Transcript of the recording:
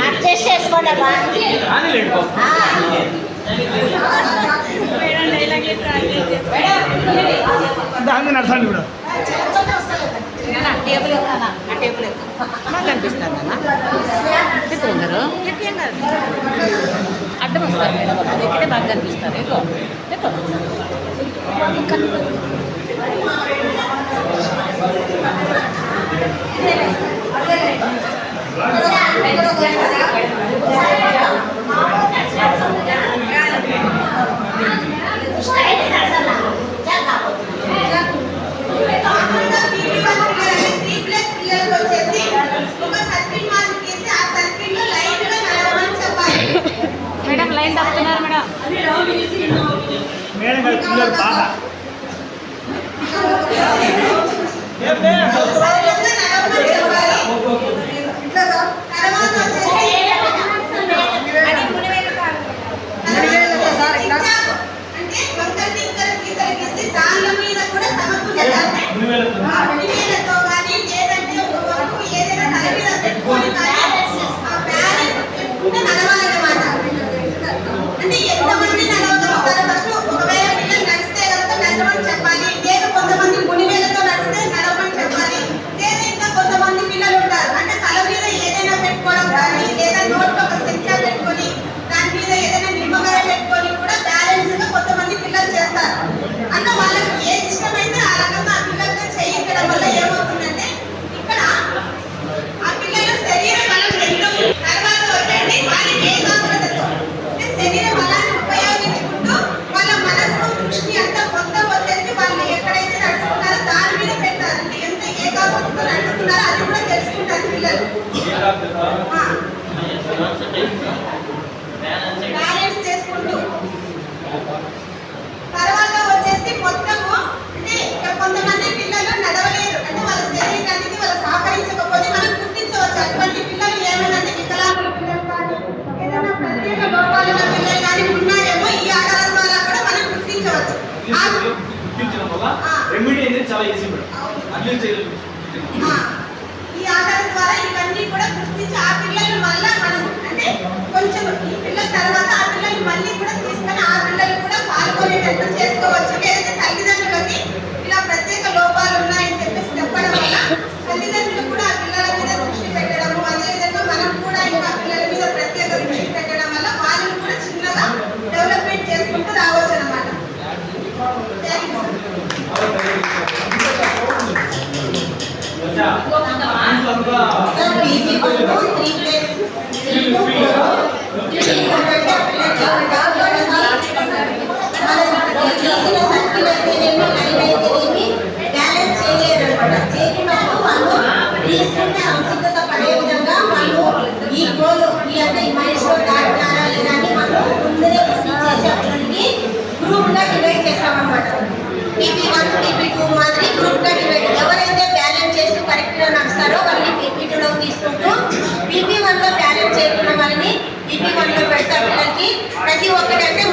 Adjust చేసుకోండి దాన్ని నడచండి కూడా టేబుల్ టేబుల్ మాకు కనిపిస్తుంది అందరూ అడ్డం వస్తారు మేడం అది ఎక్కడే బాగా కనిపిస్తారు ఎక్కువ మేడం లైన్ తప్పుతున్నారు మేడం పిల్లలు బాగా బ్యాలెన్స్ చేసుకుంటూ తర్వాత వచ్చేసి మొత్తము అంటే కొంతమంది పిల్లలు నడవలేరు అంటే వాళ్ళ శరీరానికి వాళ్ళు సహకరించకపోతే మనం గుర్తించవచ్చు అటువంటి పిల్లలు ఏమైనా వికలాంగుల పిల్లలు కానీ ఏదైనా ప్రత్యేక లోపాలు ఉన్న పిల్లలు కానీ ఉన్నారేమో ఈ ఆటల ద్వారా కూడా మనం గుర్తించవచ్చు ఈ ఆటల ద్వారా ఇవన్నీ కూడా గుర్తించి ఆ పిల్లలు మళ్ళీ మనం అంటే కొంచెం ఈ పిల్లల తర్వాత ఆ పిల్లలు మళ్ళీ కూడా తీసుకొని ఆ పిల్లలు కూడా పాల్గొనేటట్టు చేసుకోవచ్చు. లేదంటే తల్లిదండ్రులకి ఇలా ప్రత్యేక లోపాలు ఉన్నాయని చెప్పేసి చెప్పడం వల్ల తల్లిదండ్రులు కూడా ఆ పిల్లల మీద దృష్టి పెట్టడము, అదేవిధంగా మనం కూడా ఇంకా పిల్లల మీద ప్రత్యేక దృష్టి పెట్టడం వల్ల వాళ్ళని కూడా చిన్నగా డెవలప్మెంట్ చేసుకుంటూ రావచ్చు అన్నమాట. ఈ గోల్ ఈ అంటే ఈ మైల్స్టోన్ దాటారా లేదా అని మనం ముందరే చేసేటువంటి గ్రూప్ గా డివైడ్ చేస్తామన్నమాట. PP1 PP2 మాదిరి గ్రూప్ గా డివైడ్. ఎవరైతే బ్యాలెన్స్ చేసి కరెక్ట్ గా నడుస్తారో వాళ్ళని PP2 లో తీసుకుంటూ PP1 లో బ్యాలెన్స్ చేయకుండా వాళ్ళని PP1 లో పెడతారు. పిల్లలకి ప్రతి ఒక్కటి అంటే